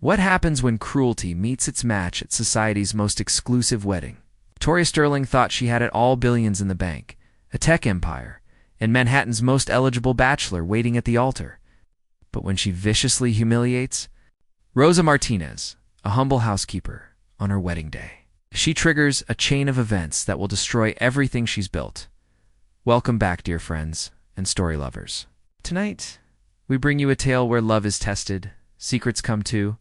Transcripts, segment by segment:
What happens when cruelty meets its match at society's most exclusive wedding? Victoria Sterling thought she had it all, billions in the bank, a tech empire, and Manhattan's most eligible bachelor waiting at the altar. But when she viciously humiliates Rosa Martinez, a humble housekeeper, on her wedding day, she triggers a chain of events that will destroy everything she's built. Welcome back, dear friends and story lovers. Tonight, we bring you a tale where love is tested, secrets come to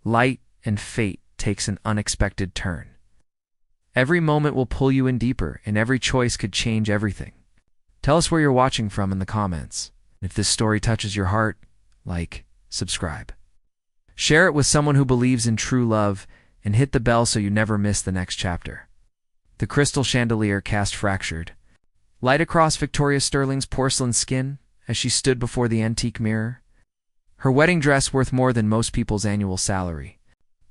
light, and fate takes an unexpected turn. Every moment will pull you in deeper, and every choice could change everything. Tell us where you're watching from in the comments. If this story touches your heart, like, subscribe. Share it with someone who believes in true love, and hit the bell so you never miss the next chapter. The crystal chandelier cast fractured light across Victoria Sterling's porcelain skin as she stood before the antique mirror. Her wedding dress worth more than most people's annual salary.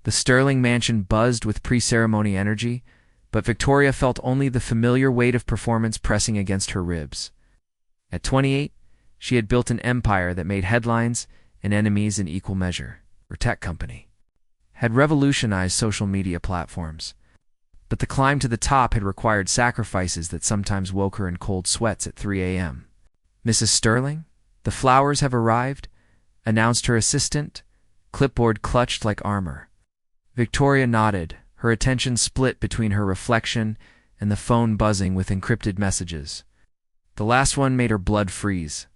The Sterling mansion buzzed with pre-ceremony energy, but Victoria felt only the familiar weight of performance pressing against her ribs. At 28, she had built an empire that made headlines and enemies in equal measure. Her tech company had revolutionized social media platforms, but the climb to the top had required sacrifices that sometimes woke her in cold sweats at 3 a.m. "Mrs. Sterling, the flowers have arrived," announced her assistant, clipboard clutched like armor. Victoria nodded, her attention split between her reflection and the phone buzzing with encrypted messages. The last one made her blood freeze.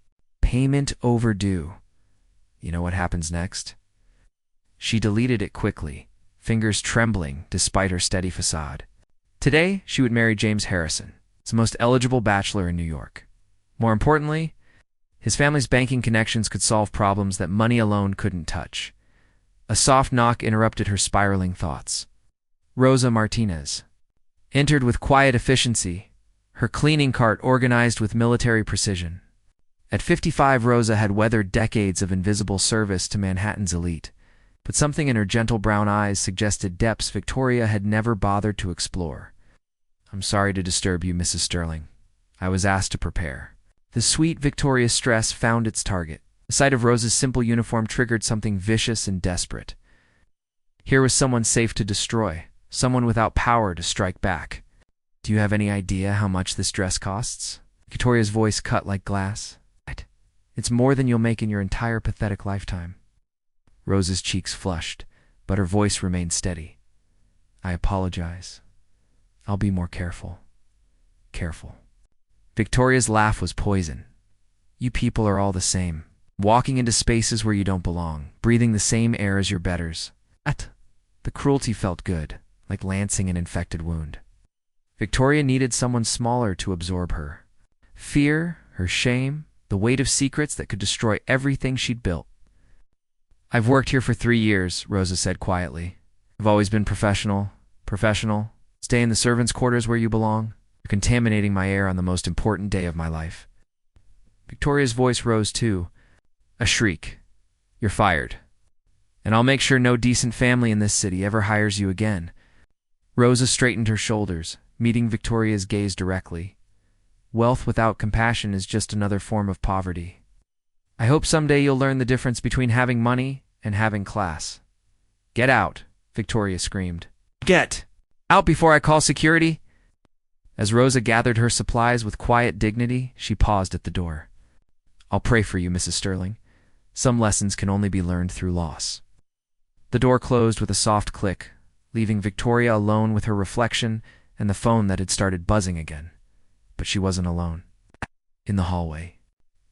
Payment overdue. You know what happens next? She deleted it quickly, fingers trembling despite her steady facade. Today, she would marry James Harrison, the most eligible bachelor in New York. More importantly, his family's banking connections could solve problems that money alone couldn't touch. A soft knock interrupted her spiraling thoughts. Rosa Martinez entered with quiet efficiency, her cleaning cart organized with military precision. At 55, Rosa had weathered decades of invisible service to Manhattan's elite, but something in her gentle brown eyes suggested depths Victoria had never bothered to explore. "I'm sorry to disturb you, Mrs. Sterling. I was asked to prepare." The sweet Victoria's stress found its target. The sight of Rosa's simple uniform triggered something vicious and desperate. Here was someone safe to destroy, someone without power to strike back. "Do you have any idea how much this dress costs?" Victoria's voice cut like glass. "It's more than you'll make in your entire pathetic lifetime." Rosa's cheeks flushed, but her voice remained steady. "I apologize. I'll be more careful." Careful. Victoria's laugh was poison. "You people are all the same, walking into spaces where you don't belong, breathing the same air as your betters." The cruelty felt good, like lancing an infected wound. Victoria needed someone smaller to absorb her fear, her shame, the weight of secrets that could destroy everything she'd built. "I've worked here for 3 years, Rosa said quietly. "I've always been professional. Stay in the servants' quarters where you belong. You're contaminating my air on the most important day of my life." Victoria's voice rose too, a shriek. "You're fired. And I'll make sure no decent family in this city ever hires you again." Rosa straightened her shoulders, meeting Victoria's gaze directly. "Wealth without compassion is just another form of poverty. I hope someday you'll learn the difference between having money and having class." "Get out," Victoria screamed. "Get out before I call security." As Rosa gathered her supplies with quiet dignity, she paused at the door. "I'll pray for you, Mrs. Sterling. Some lessons can only be learned through loss." The door closed with a soft click, leaving Victoria alone with her reflection and the phone that had started buzzing again. But she wasn't alone. In the hallway,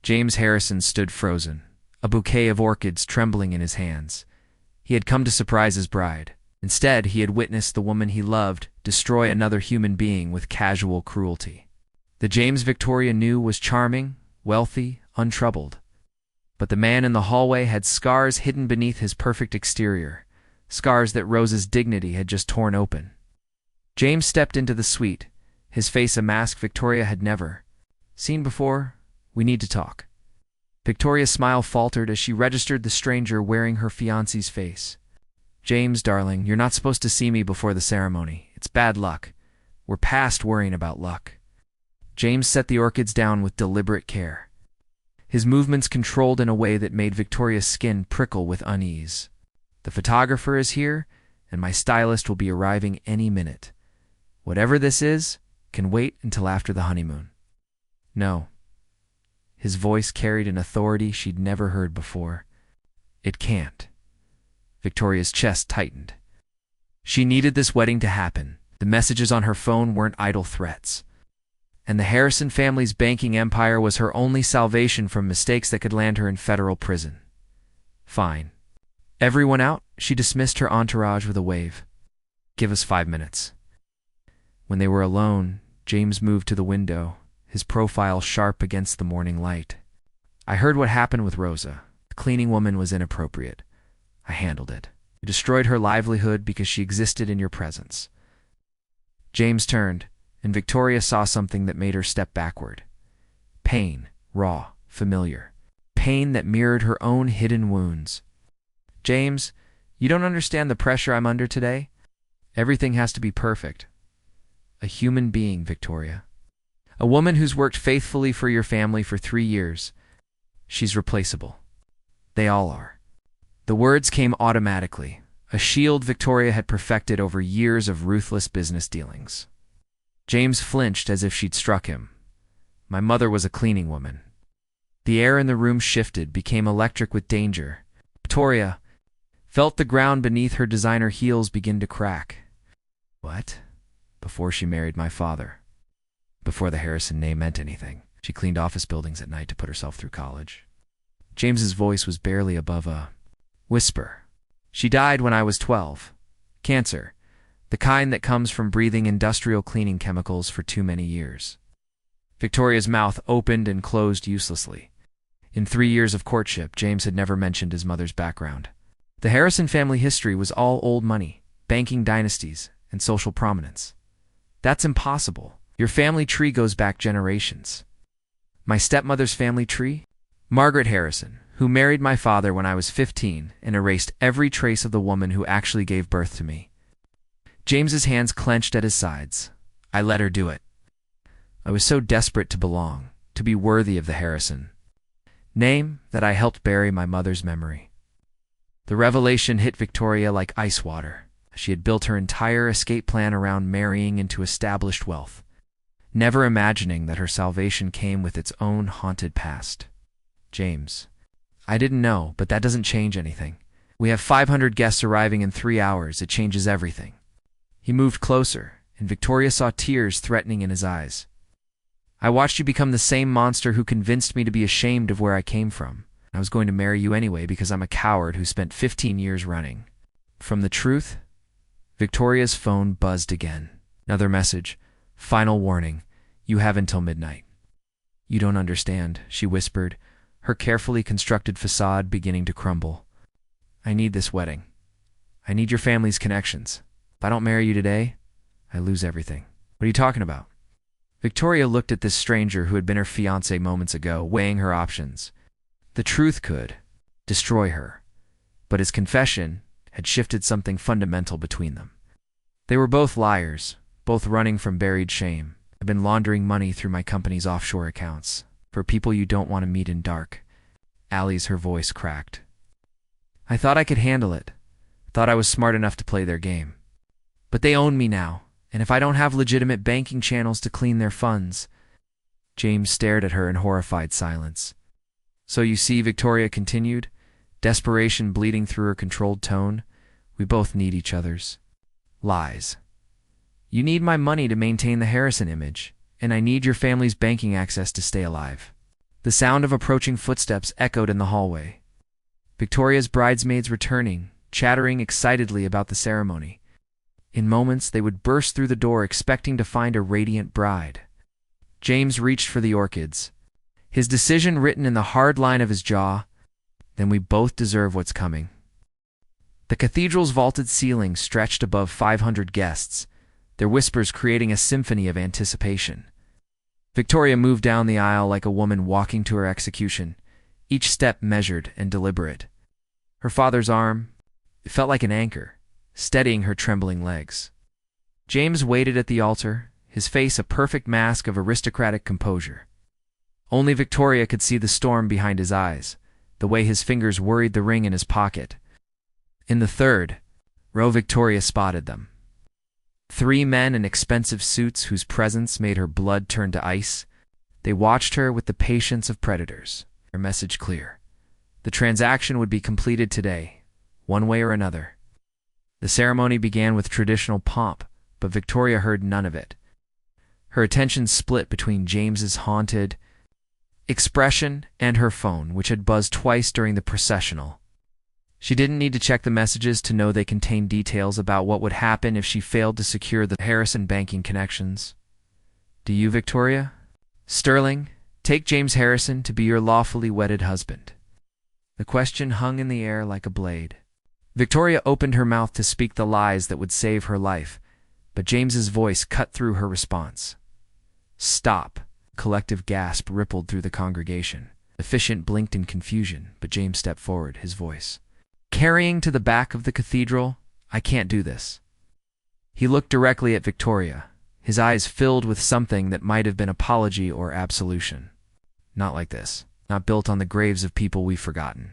James Harrison stood frozen, a bouquet of orchids trembling in his hands. He had come to surprise his bride. Instead, he had witnessed the woman he loved destroy another human being with casual cruelty. The James Victoria knew was charming, wealthy, untroubled. But the man in the hallway had scars hidden beneath his perfect exterior, scars that Rosa's dignity had just torn open. James stepped into the suite, his face a mask Victoria had never seen before. "We need to talk." Victoria's smile faltered as she registered the stranger wearing her fiancé's face. "James, darling, you're not supposed to see me before the ceremony. It's bad luck. We're past worrying about luck." James set the orchids down with deliberate care, his movements controlled in a way that made Victoria's skin prickle with unease. The photographer is here, and my stylist will be arriving any minute. Whatever this is, can wait until after the honeymoon." "No." His voice carried an authority she'd never heard before. "It can't." Victoria's chest tightened. She needed this wedding to happen. The messages on her phone weren't idle threats. And the Harrison family's banking empire was her only salvation from mistakes that could land her in federal prison. "Fine." "Everyone out?" She dismissed her entourage with a wave. "Give us 5 minutes." When they were alone, James moved to the window, his profile sharp against the morning light. "I heard what happened with Rosa. The cleaning woman was inappropriate. I handled it. You destroyed her livelihood because she existed in your presence." James turned, and Victoria saw something that made her step backward. Pain, raw, familiar. Pain that mirrored her own hidden wounds. "James, you don't understand the pressure I'm under today. Everything has to be perfect." "A human being, Victoria. A woman who's worked faithfully for your family for 3 years. She's replaceable. They all are." The words came automatically, a shield Victoria had perfected over years of ruthless business dealings. James flinched as if she'd struck him. "My mother was a cleaning woman." The air in the room shifted, became electric with danger. Victoria felt the ground beneath her designer heels begin to crack. "What?" "Before she married my father. Before the Harrison name meant anything. She cleaned office buildings at night to put herself through college." James's voice was barely above a whisper. "She died when I was 12. Cancer. The kind that comes from breathing industrial cleaning chemicals for too many years." Victoria's mouth opened and closed uselessly. In 3 years of courtship, James had never mentioned his mother's background. The Harrison family history was all old money, banking dynasties, and social prominence. "That's impossible. Your family tree goes back generations." "My stepmother's family tree?" "Margaret Harrison, who married my father when I was 15 and erased every trace of the woman who actually gave birth to me." James's hands clenched at his sides. "I let her do it. I was so desperate to belong, to be worthy of the Harrison name, that I helped bury my mother's memory." The revelation hit Victoria like ice water. She had built her entire escape plan around marrying into established wealth, never imagining that her salvation came with its own haunted past. "James, I didn't know, but that doesn't change anything. We have 500 guests arriving in 3 hours. It changes everything." He moved closer, and Victoria saw tears threatening in his eyes. "I watched you become the same monster who convinced me to be ashamed of where I came from. I was going to marry you anyway because I'm a coward who spent 15 years running from the truth." Victoria's phone buzzed again. Another message. "Final warning. You have until midnight." "You don't understand," she whispered, her carefully constructed facade beginning to crumble. "I need this wedding. I need your family's connections. If I don't marry you today, I lose everything." "What are you talking about?" Victoria looked at this stranger who had been her fiancé moments ago, weighing her options. The truth could destroy her, but his confession had shifted something fundamental between them. They were both liars, both running from buried shame. "I've been laundering money through my company's offshore accounts, for people you don't want to meet in dark." Her voice cracked. "I thought I could handle it. Thought I was smart enough to play their game. But they own me now, and if I don't have legitimate banking channels to clean their funds..." James stared at her in horrified silence. "So you see," Victoria continued, desperation bleeding through her controlled tone, "we both need each other's lies. You need my money to maintain the Harrison image, and I need your family's banking access to stay alive." The sound of approaching footsteps echoed in the hallway. Victoria's bridesmaids returning, chattering excitedly about the ceremony. In moments, they would burst through the door expecting to find a radiant bride. James reached for the orchids, his decision written in the hard line of his jaw. "Then we both deserve what's coming." The cathedral's vaulted ceiling stretched above 500 guests, their whispers creating a symphony of anticipation. Victoria moved down the aisle like a woman walking to her execution, each step measured and deliberate. Her father's arm, it felt like an anchor, steadying her trembling legs. James waited at the altar, his face a perfect mask of aristocratic composure. Only Victoria could see the storm behind his eyes, the way his fingers worried the ring in his pocket. In the third row, Victoria spotted them. 3 men in expensive suits whose presence made her blood turn to ice. They watched her with the patience of predators. Their message clear. The transaction would be completed today, one way or another. The ceremony began with traditional pomp, but Victoria heard none of it. Her attention split between James's haunted expression and her phone, which had buzzed twice during the processional. She didn't need to check the messages to know they contained details about what would happen if she failed to secure the Harrison banking connections. Do you, Victoria? Sterling, take James Harrison to be your lawfully wedded husband. The question hung in the air like a blade. Victoria opened her mouth to speak the lies that would save her life, but James's voice cut through her response. Stop! A collective gasp rippled through the congregation. The officiant blinked in confusion, but James stepped forward, his voice carrying to the back of the cathedral. I can't do this. He looked directly at Victoria, his eyes filled with something that might have been apology or absolution. Not like this. Not built on the graves of people we've forgotten.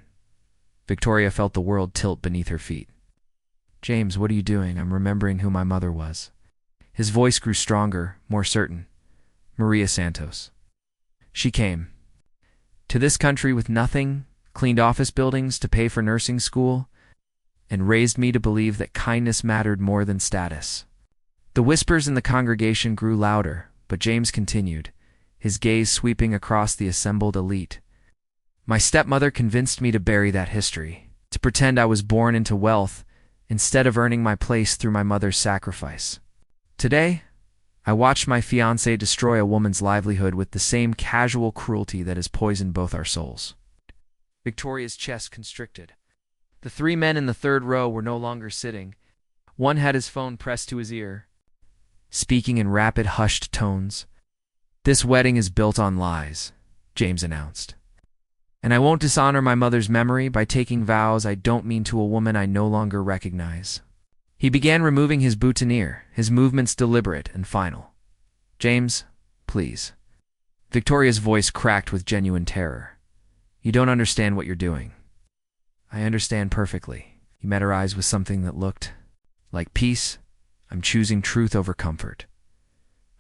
Victoria felt the world tilt beneath her feet. James, what are you doing? I'm remembering who my mother was. His voice grew stronger, more certain. Maria Santos. She came to this country with nothing, cleaned office buildings to pay for nursing school, and raised me to believe that kindness mattered more than status. The whispers in the congregation grew louder, but James continued, his gaze sweeping across the assembled elite. My stepmother convinced me to bury that history, to pretend I was born into wealth instead of earning my place through my mother's sacrifice. Today, I watched my fiancé destroy a woman's livelihood with the same casual cruelty that has poisoned both our souls. Victoria's chest constricted. The 3 men in the third row were no longer sitting. One had his phone pressed to his ear, speaking in rapid, hushed tones. This wedding is built on lies, James announced. And I won't dishonor my mother's memory by taking vows I don't mean to a woman I no longer recognize. He began removing his boutonniere, his movements deliberate and final. James, please. Victoria's voice cracked with genuine terror. You don't understand what you're doing. I understand perfectly. He met her eyes with something that looked like peace. I'm choosing truth over comfort.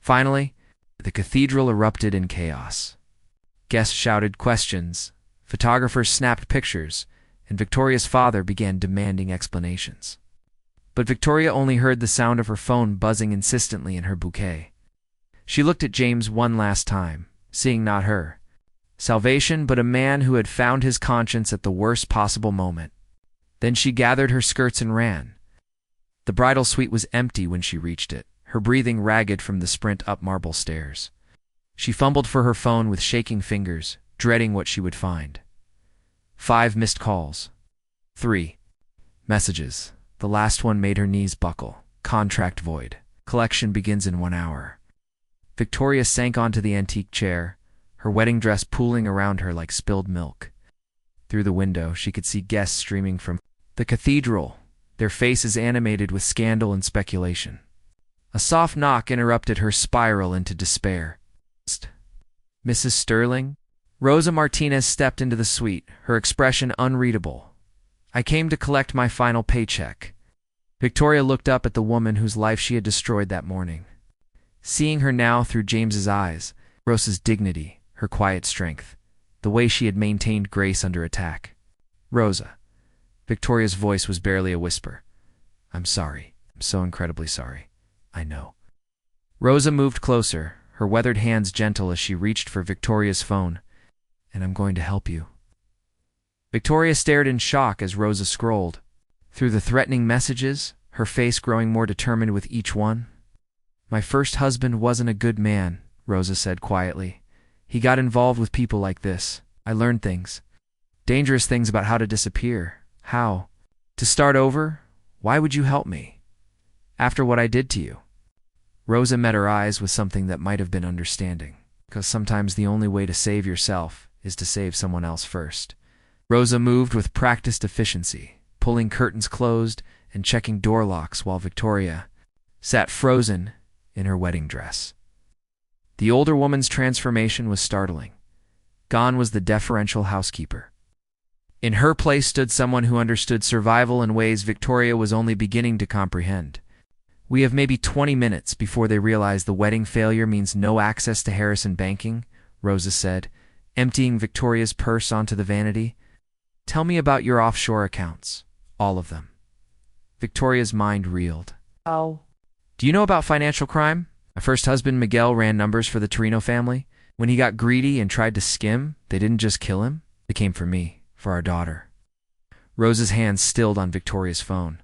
Finally, the cathedral erupted in chaos. Guests shouted questions, photographers snapped pictures, and Victoria's father began demanding explanations. But Victoria only heard the sound of her phone buzzing insistently in her bouquet. She looked at James one last time, seeing not her salvation, but a man who had found his conscience at the worst possible moment. Then she gathered her skirts and ran. The bridal suite was empty when she reached it, her breathing ragged from the sprint up marble stairs. She fumbled for her phone with shaking fingers, dreading what she would find. 5 missed calls. 3 messages. The last one made her knees buckle. Contract void. Collection begins in 1 hour. Victoria sank onto the antique chair, her wedding dress pooling around her like spilled milk. Through the window, she could see guests streaming from the cathedral, their faces animated with scandal and speculation. A soft knock interrupted her spiral into despair. Mrs. Sterling? Rosa Martinez stepped into the suite, her expression unreadable. I came to collect my final paycheck. Victoria looked up at the woman whose life she had destroyed that morning. Seeing her now through James's eyes, Rosa's dignity, her quiet strength, the way she had maintained grace under attack. Rosa. Victoria's voice was barely a whisper. I'm sorry. I'm so incredibly sorry. I know. Rosa moved closer, her weathered hands gentle as she reached for Victoria's phone. And I'm going to help you. Victoria stared in shock as Rosa scrolled through the threatening messages, her face growing more determined with each one. My first husband wasn't a good man, Rosa said quietly. He got involved with people like this. I learned things. Dangerous things about how to disappear. How? To start over? Why would you help me? After what I did to you? Rosa met her eyes with something that might have been understanding. Because sometimes the only way to save yourself is to save someone else first. Rosa moved with practiced efficiency, pulling curtains closed and checking door locks while Victoria sat frozen in her wedding dress. The older woman's transformation was startling. Gone was the deferential housekeeper. In her place stood someone who understood survival in ways Victoria was only beginning to comprehend. We have maybe 20 minutes before they realize the wedding failure means no access to Harrison banking, Rosa said, emptying Victoria's purse onto the vanity. Tell me about your offshore accounts. All of them. Victoria's mind reeled. Oh. Do you know about financial crime? My first husband, Miguel, ran numbers for the Torino family. When he got greedy and tried to skim, they didn't just kill him. They came for me, for our daughter. Rosa's hands stilled on Victoria's phone.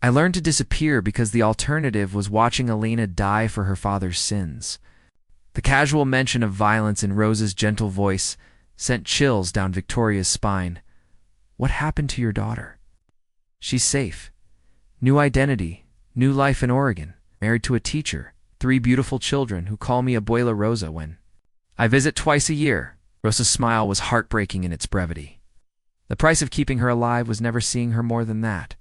I learned to disappear because the alternative was watching Alina die for her father's sins. The casual mention of violence in Rosa's gentle voice sent chills down Victoria's spine. What happened to your daughter? She's safe. New identity, new life in Oregon, married to a teacher, 3 beautiful children who call me Abuela Rosa when I visit twice a year. Rosa's smile was heartbreaking in its brevity. The price of keeping her alive was never seeing her more than that.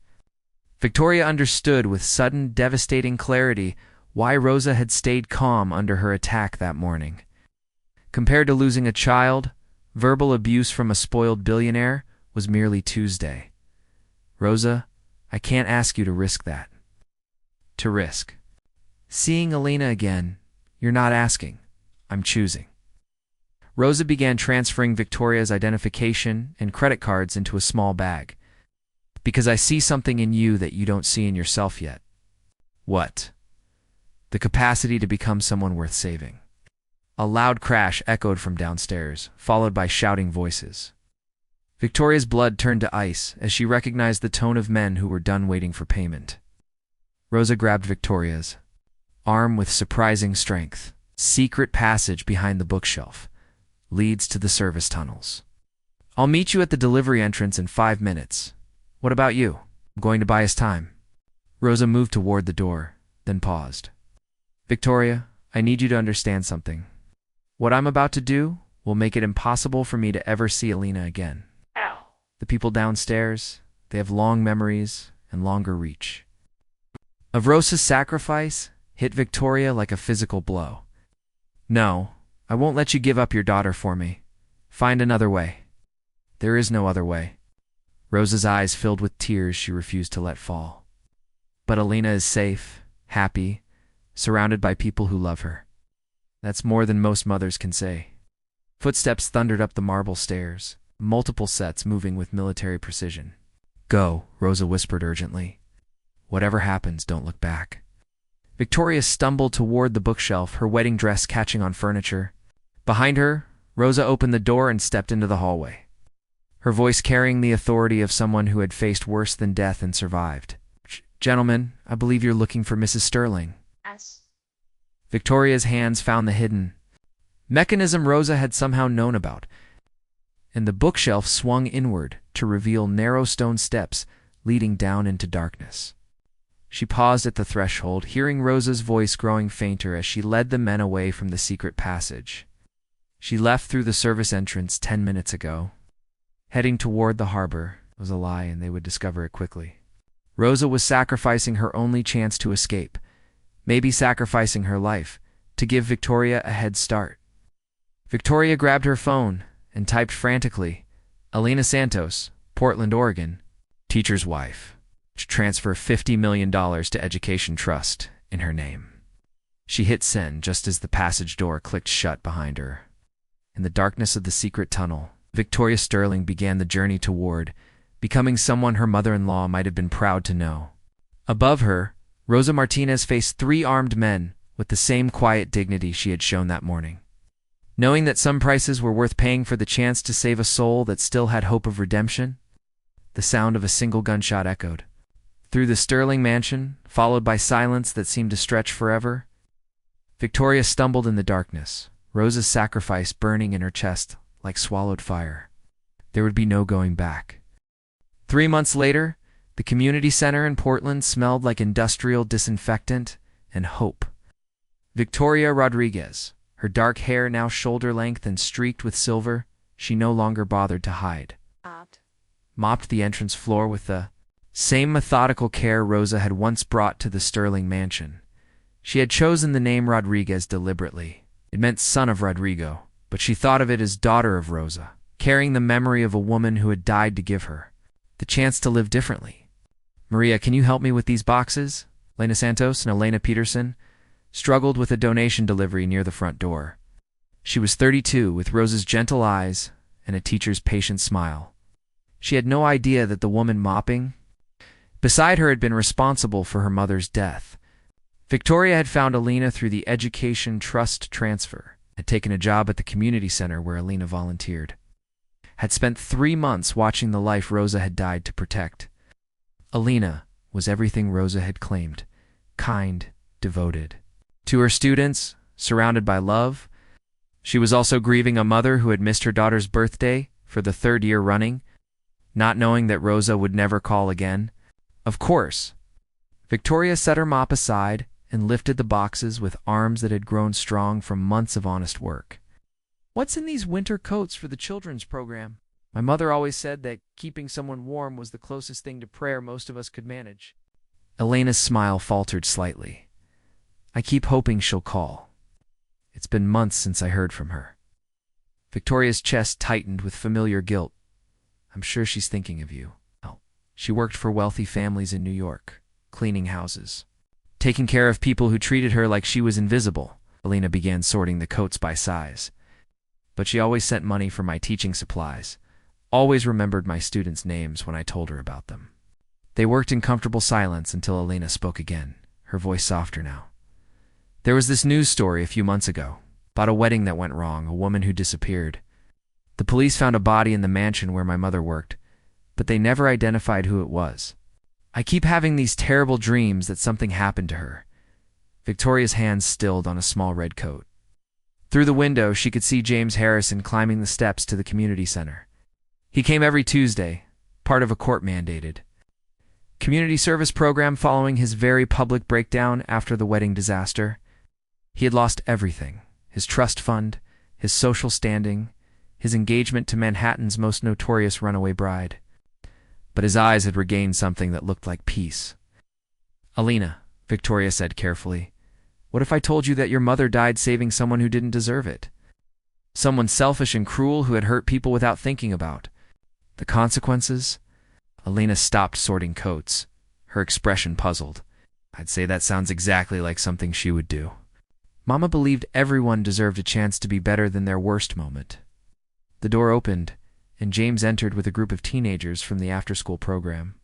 Victoria understood with sudden, devastating clarity why Rosa had stayed calm under her attack that morning. Compared to losing a child, verbal abuse from a spoiled billionaire was merely Tuesday. Rosa, I can't ask you to risk that. To risk. Seeing Alina again, you're not asking. I'm choosing. Rosa began transferring Victoria's identification and credit cards into a small bag. Because I see something in you that you don't see in yourself yet. What? The capacity to become someone worth saving. A loud crash echoed from downstairs, followed by shouting voices. Victoria's blood turned to ice as she recognized the tone of men who were done waiting for payment. Rosa grabbed Victoria's arm with surprising strength. Secret passage behind the bookshelf. Leads to the service tunnels. I'll meet you at the delivery entrance in 5 minutes. What about you? I'm going to buy us time. Rosa moved toward the door, then paused. Victoria, I need you to understand something. What I'm about to do will make it impossible for me to ever see Alina again. Ow. The people downstairs, they have long memories and longer reach. Of Rosa's sacrifice hit Victoria like a physical blow. No, I won't let you give up your daughter for me. Find another way. There is no other way. Rosa's eyes filled with tears she refused to let fall. But Alina is safe, happy, surrounded by people who love her. That's more than most mothers can say. Footsteps thundered up the marble stairs, multiple sets moving with military precision. Go, Rosa whispered urgently. Whatever happens, don't look back. Victoria stumbled toward the bookshelf, her wedding dress catching on furniture. Behind her, Rosa opened the door and stepped into the hallway, her voice carrying the authority of someone who had faced worse than death and survived. Gentlemen, I believe you're looking for Mrs. Sterling. Yes. Victoria's hands found the hidden mechanism Rosa had somehow known about, and the bookshelf swung inward to reveal narrow stone steps leading down into darkness. She paused at the threshold, hearing Rosa's voice growing fainter as she led the men away from the secret passage. She left through the service entrance 10 minutes ago. Heading toward the harbor was a lie, and they would discover it quickly. Rosa was sacrificing her only chance to escape, maybe sacrificing her life, to give Victoria a head start. Victoria grabbed her phone and typed frantically, Alina Santos, Portland, Oregon, teacher's wife, to transfer $50 million to Education Trust in her name. She hit send just as the passage door clicked shut behind her. In the darkness of the secret tunnel, Victoria Sterling began the journey toward becoming someone her mother-in-law might have been proud to know. Above her, Rosa Martinez faced 3 armed men with the same quiet dignity she had shown that morning. Knowing that some prices were worth paying for the chance to save a soul that still had hope of redemption, the sound of a single gunshot echoed through the Sterling mansion, followed by silence that seemed to stretch forever. Victoria stumbled in the darkness, Rosa's sacrifice burning in her chest like swallowed fire. There would be no going back. 3 months later, the community center in Portland smelled like industrial disinfectant and hope. Victoria Rodriguez, her dark hair now shoulder-length and streaked with silver, she no longer bothered to hide. Mopped the entrance floor with the same methodical care Rosa had once brought to the Sterling mansion. She had chosen the name Rodriguez deliberately. It meant son of Rodrigo, but she thought of it as daughter of Rosa, carrying the memory of a woman who had died to give her the chance to live differently. "Maria, can you help me with these boxes?" Lena Santos and Elena Peterson struggled with a donation delivery near the front door. She was 32, with Rosa's gentle eyes and a teacher's patient smile. She had no idea that the woman mopping beside her had been responsible for her mother's death. Victoria had found Elena through the Education Trust transfer, had taken a job at the community center where Elena volunteered, had spent 3 months watching the life Rosa had died to protect. Elena was everything Rosa had claimed: kind, devoted to her students, surrounded by love. She was also grieving a mother who had missed her daughter's birthday for the 3rd year running, not knowing that Rosa would never call again. Of course, Victoria set her mop aside and lifted the boxes with arms that had grown strong from months of honest work. "What's in these winter coats for the children's program? My mother always said that keeping someone warm was the closest thing to prayer most of us could manage." Elena's smile faltered slightly. "I keep hoping she'll call. It's been months since I heard from her." Victoria's chest tightened with familiar guilt. "I'm sure she's thinking of you." She worked for wealthy families in New York, cleaning houses, taking care of people who treated her like she was invisible. Elena began sorting the coats by size. "But she always sent money for my teaching supplies, always remembered my students' names when I told her about them." They worked in comfortable silence until Elena spoke again, her voice softer now. "There was this news story a few months ago about a wedding that went wrong, a woman who disappeared. The police found a body in the mansion where my mother worked, but they never identified who it was. I keep having these terrible dreams that something happened to her." Victoria's hands stilled on a small red coat. Through the window, she could see James Harrison climbing the steps to the community center. He came every Tuesday, part of a court-mandated community service program following his very public breakdown after the wedding disaster. He had lost everything: his trust fund, his social standing, his engagement to Manhattan's most notorious runaway bride. But his eyes had regained something that looked like peace. "Elena," Victoria said carefully, "what if I told you that your mother died saving someone who didn't deserve it? Someone selfish and cruel who had hurt people without thinking about the consequences?" Elena stopped sorting coats, her expression puzzled. "I'd say that sounds exactly like something she would do." Mama believed everyone deserved a chance to be better than their worst moment. The door opened, and James entered with a group of teenagers from the after-school program.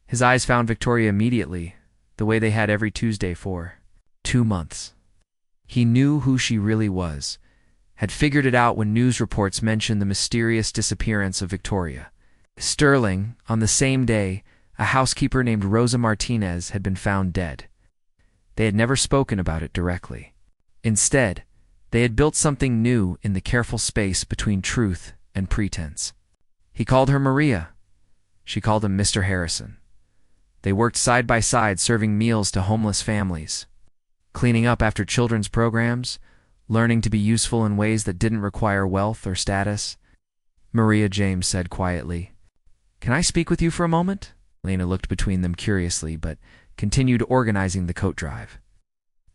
His eyes found Victoria immediately, the way they had every Tuesday for 2 months. He knew who she really was, had figured it out when news reports mentioned the mysterious disappearance of Victoria. Sterling, on the same day, a housekeeper named Rosa Martinez had been found dead. They had never spoken about it directly. Instead, they had built something new in the careful space between truth and pretense. He called her Maria. She called him Mr. Harrison. They worked side by side serving meals to homeless families, cleaning up after children's programs, learning to be useful in ways that didn't require wealth or status. "Maria," James said quietly, "can I speak with you for a moment?" Lena looked between them curiously, but continued organizing the coat drive.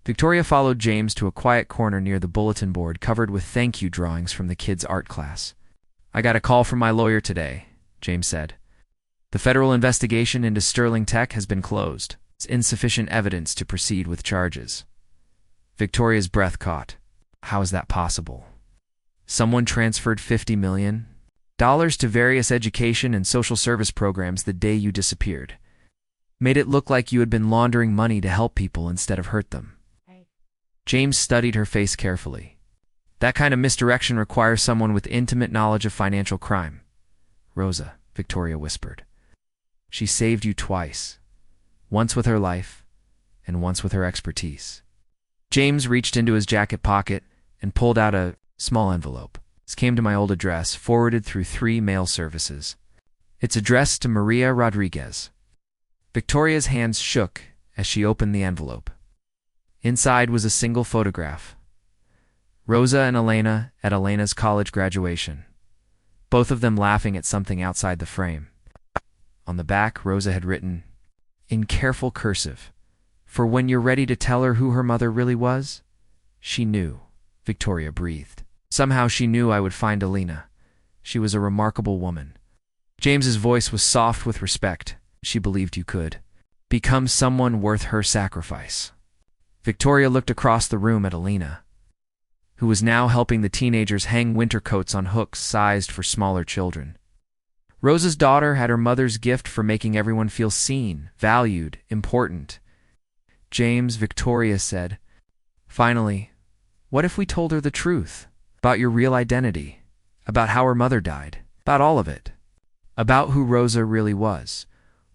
Victoria followed James to a quiet corner near the bulletin board covered with thank you drawings from the kids' art class. "I got a call from my lawyer today," James said. "The federal investigation into Sterling Tech has been closed. It's insufficient evidence to proceed with charges." Victoria's breath caught. How is that possible? Someone transferred $50 million to various education and social service programs the day you disappeared. Made it look like you had been laundering money to help people instead of hurt them. James studied her face carefully. "That kind of misdirection requires someone with intimate knowledge of financial crime." "Rosa," Victoria whispered. "She saved you twice, once with her life and once with her expertise." James reached into his jacket pocket and pulled out a small envelope. "This came to my old address, forwarded through 3 mail services. It's addressed to Maria Rodriguez." Victoria's hands shook as she opened the envelope. Inside was a single photograph. Rosa and Elena at Elena's college graduation, both of them laughing at something outside the frame. On the back, Rosa had written, in careful cursive, "For when you're ready to tell her who her mother really was." She knew. Victoria breathed. "Somehow she knew I would find Elena. She was a remarkable woman. James's voice was soft with respect. She believed you could become someone worth her sacrifice. Victoria looked across the room at Alina, who was now helping the teenagers hang winter coats on hooks sized for smaller children. Rosa's daughter had her mother's gift for making everyone feel seen, valued, important. James, Victoria said, "Finally, what if we told her the truth? About your real identity, about how her mother died, about all of it, about who Rosa really was,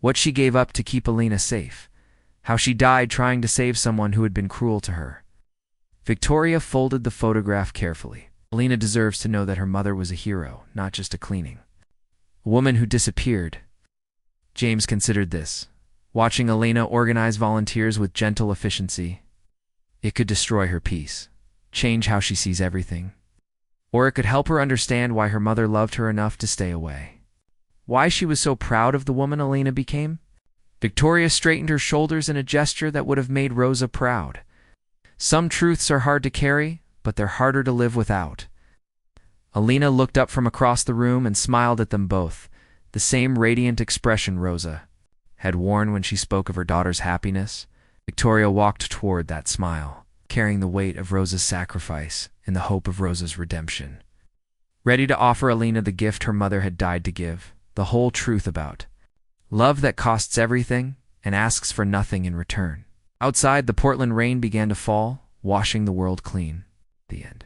what she gave up to keep Alina safe, how she died trying to save someone who had been cruel to her." Victoria folded the photograph carefully. Alina deserves to know that her mother was a hero, not just a cleaning. A woman who disappeared. James considered this. Watching Alina organize volunteers with gentle efficiency, it could destroy her peace, change how she sees everything. Or it could help her understand why her mother loved her enough to stay away. Why she was so proud of the woman Alina became? Victoria straightened her shoulders in a gesture that would have made Rosa proud. Some truths are hard to carry, but they're harder to live without. Alina looked up from across the room and smiled at them both, the same radiant expression Rosa had worn when she spoke of her daughter's happiness. Victoria walked toward that smile, carrying the weight of Rosa's sacrifice and the hope of Rosa's redemption. Ready to offer Alina the gift her mother had died to give, the whole truth about love that costs everything and asks for nothing in return. Outside, the Portland rain began to fall, washing the world clean. The end.